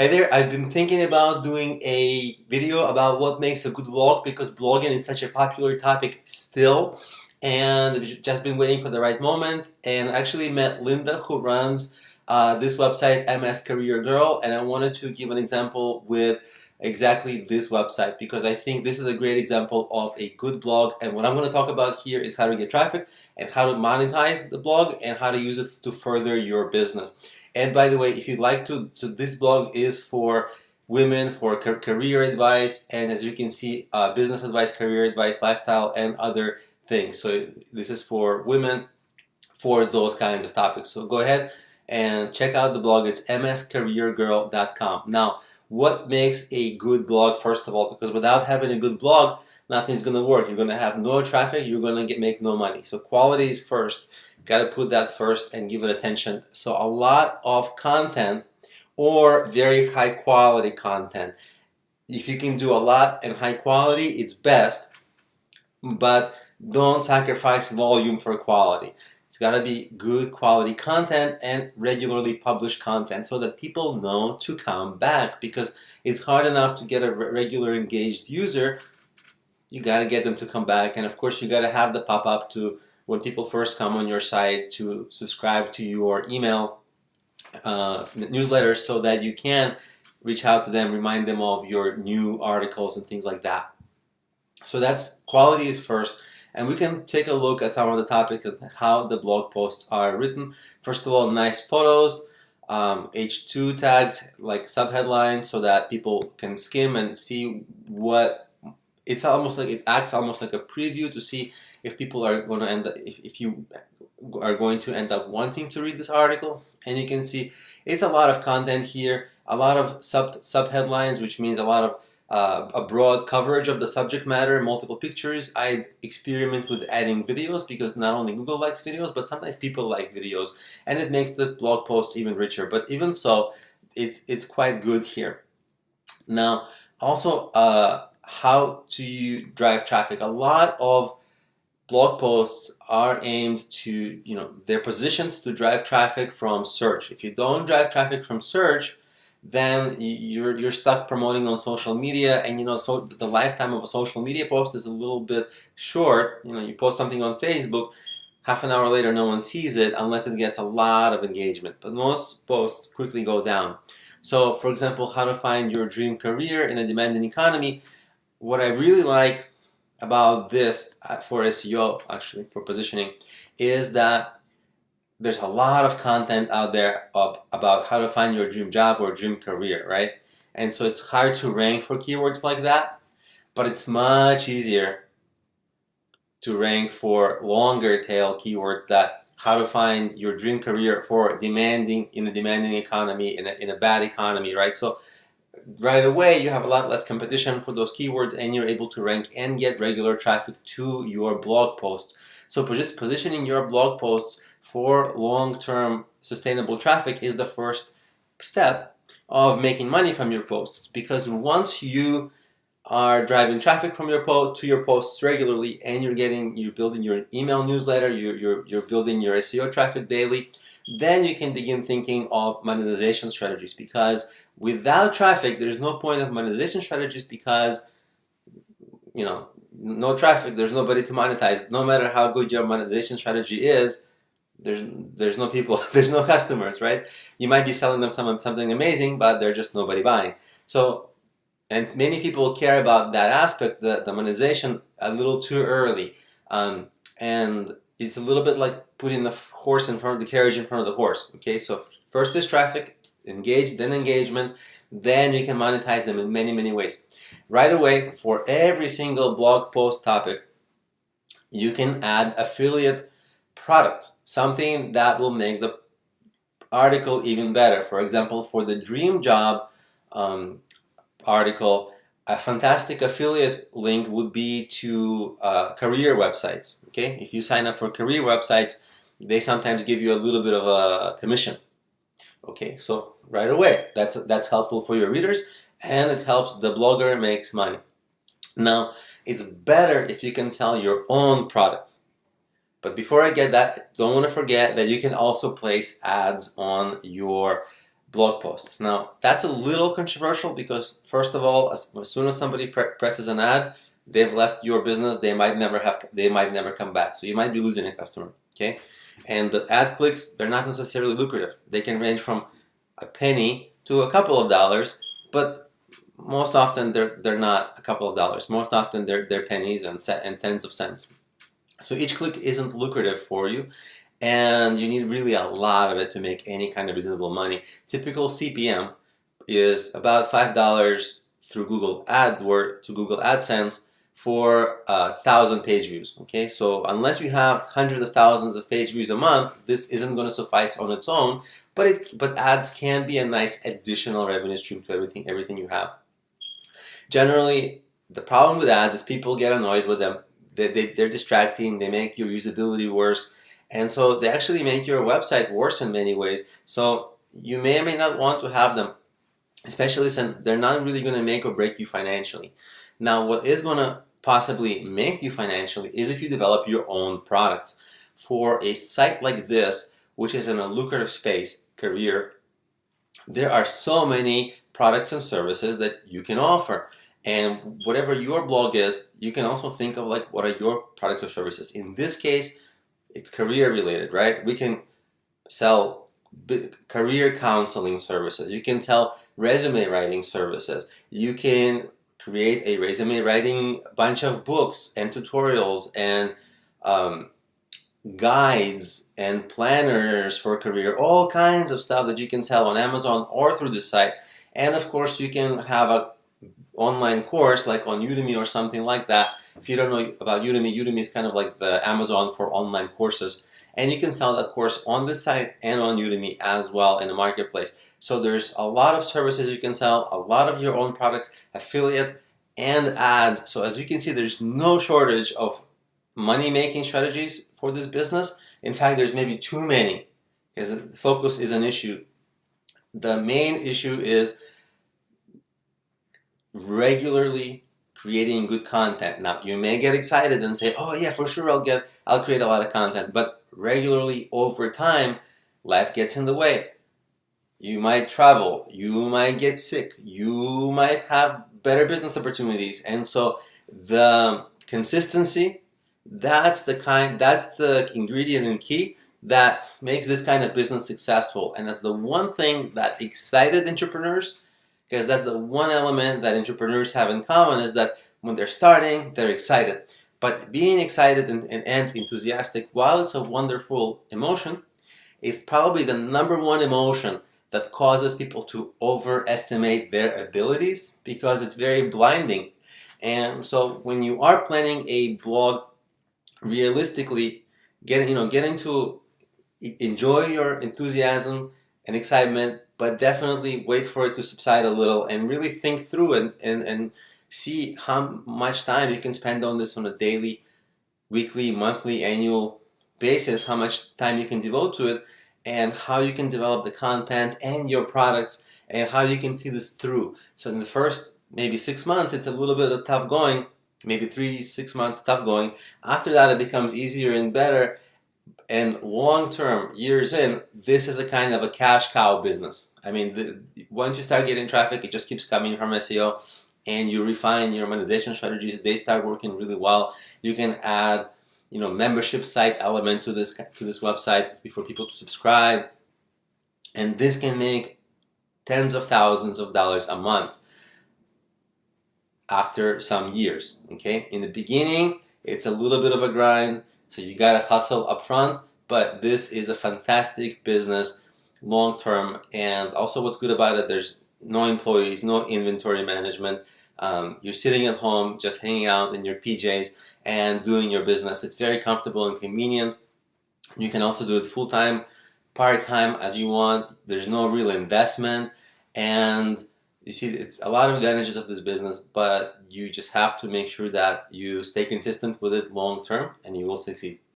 Hey there, I've been thinking about doing a video about what makes a good blog because blogging is such a popular topic still, and I've just been waiting for the right moment and actually met Linda, who runs this website, MS Career Girl, and I wanted to give an example with exactly this website because I think this is a great example of a good blog, and what I'm going to talk about here is how to get traffic and how to monetize the blog and how to use it to further your business. And by the way, if you'd like to, so this blog is for women, for career advice, and as you can see, business advice, career advice, lifestyle, and other things. So this is for women for those kinds of topics. So go ahead and check out the blog. It's mscareergirl.com. Now, what makes a good blog, first of all? Because without having a good blog, nothing's going to work. You're going to have no traffic. You're going to make no money. So quality is first. Got to put that first and give it attention. So a lot of content or very high quality content. If you can do a lot and high quality, it's best, but don't sacrifice volume for quality. It's got to be good quality content and regularly published content so that people know to come back, because it's hard enough to get a regular engaged user. You got to get them to come back, and of course you got to have the pop-up to when people first come on your site to subscribe to your email newsletter so that you can reach out to them, remind them of your new articles and things like that. So that's quality is first, and we can take a look at some of the topics of how the blog posts are written. First of all, nice photos, H2 tags like subheadlines so that people can skim and see what it's almost like. It acts almost like a preview to see if people are going to end up, if you are going to end up wanting to read this article. And you can see it's a lot of content here, a lot of subheadlines, which means a lot of a broad coverage of the subject matter, multiple pictures. I experiment with adding videos because not only Google likes videos, but sometimes people like videos, and it makes the blog posts even richer. But even so, it's quite good here. Now, also, how to drive traffic. A lot of blog posts are aimed to, they're positioned to drive traffic from search. If you don't drive traffic from search, then you're stuck promoting on social media, and so the lifetime of a social media post is a little bit short. You post something on Facebook, half an hour later no one sees it unless it gets a lot of engagement, but most posts quickly go down. So for example, how to find your dream career in a demanding economy. What I really like about this for SEO, actually for positioning, is that there's a lot of content out there about how to find your dream job or dream career, right? And so it's hard to rank for keywords like that, but it's much easier to rank for longer tail keywords, that how to find your dream career for demanding in a demanding economy, in a bad economy, right? So right away you have a lot less competition for those keywords, and you're able to rank and get regular traffic to your blog posts. So just positioning your blog posts for long-term sustainable traffic is the first step of making money from your posts, because once you are driving traffic from your to your posts regularly, and you're building your email newsletter, you're building your SEO traffic daily, then you can begin thinking of monetization strategies, because without traffic there's no point of monetization strategies, because no traffic, there's nobody to monetize. No matter how good your monetization strategy is, there's no people, there's no customers, right? You might be selling them something amazing, but there's just nobody buying. So, and many people care about that aspect, the monetization, a little too early, and it's a little bit like putting the horse in front of the carriage in front of the horse. Okay, so first is traffic, then engagement, then you can monetize them in many ways. Right away, for every single blog post topic, you can add affiliate products, something that will make the article even better. For example, for the dream job article, a fantastic affiliate link would be to career websites. Okay, if you sign up for career websites, they sometimes give you a little bit of a commission. Okay, so right away, that's helpful for your readers, and it helps the blogger makes money. Now, it's better if you can sell your own products. But before I get that, don't want to forget that you can also place ads on your blog posts. Now, that's a little controversial because, first of all, as soon as somebody presses an ad, they've left your business. They might never come back. So you might be losing a customer. Okay, and the ad clicks, they're not necessarily lucrative. They can range from a penny to a couple of dollars, but most often they're not a couple of dollars. Most often they're pennies and tens of cents. So each click isn't lucrative for you, and you need really a lot of it to make any kind of reasonable money. Typical CPM is about $5 through Google AdWords to Google AdSense for 1,000 page views. Okay, so unless you have hundreds of thousands of page views a month, this isn't going to suffice on its own. But ads can be a nice additional revenue stream to everything you have. Generally, the problem with ads is people get annoyed with them. They're distracting. They make your usability worse. And so they actually make your website worse in many ways. So you may or may not want to have them, especially since they're not really going to make or break you financially. Now, what is going to possibly make you financially is if you develop your own products. For a site like this, which is in a lucrative space, career, there are so many products and services that you can offer. And whatever your blog is, you can also think of like, what are your products or services? In this case, it's career related, right? We can sell career counseling services. You can sell resume writing services. You can create a resume writing bunch of books and tutorials and guides and planners for career, all kinds of stuff that you can sell on Amazon or through the site. And of course, you can have a online course like on Udemy or something like that. If you don't know about Udemy, Udemy is kind of like the Amazon for online courses. And you can sell that course on this site and on Udemy as well in the marketplace. So there's a lot of services you can sell, a lot of your own products, affiliate, and ads. So as you can see, there's no shortage of money-making strategies for this business. In fact, there's maybe too many because focus is an issue. The main issue is regularly creating good content. Now, you may get excited and say, oh yeah, for sure I'll create a lot of content, but regularly over time, life gets in the way. You might travel, you might get sick, you might have better business opportunities. And so the consistency, that's the ingredient and key that makes this kind of business successful. And that's the one thing that excited entrepreneurs, because that's the one element that entrepreneurs have in common, is that when they're starting, they're excited. But being excited and enthusiastic, while it's a wonderful emotion, it's probably the number one emotion that causes people to overestimate their abilities because it's very blinding. And so when you are planning a blog, realistically, enjoy your enthusiasm and excitement, but definitely wait for it to subside a little and really think through and see how much time you can spend on this on a daily, weekly, monthly, annual basis, how much time you can devote to it, and how you can develop the content and your products and how you can see this through. So in the first maybe 6 months, it's a little bit of tough going, maybe 3-6 months tough going. After that, it becomes easier and better. And long term, years in, this is a kind of a cash cow business. I mean, once you start getting traffic, it just keeps coming from SEO, and you refine your monetization strategies. They start working really well. You can add, membership site element to this website for people to subscribe, and this can make tens of thousands of dollars a month after some years. Okay, in the beginning, it's a little bit of a grind. So you gotta hustle up front, but this is a fantastic business long term. And also what's good about it, there's no employees, no inventory management. You're sitting at home, just hanging out in your PJs and doing your business. It's very comfortable and convenient. You can also do it full-time, part-time as you want. There's no real investment. And you see, it's a lot of advantages of this business, but you just have to make sure that you stay consistent with it long term and you will succeed.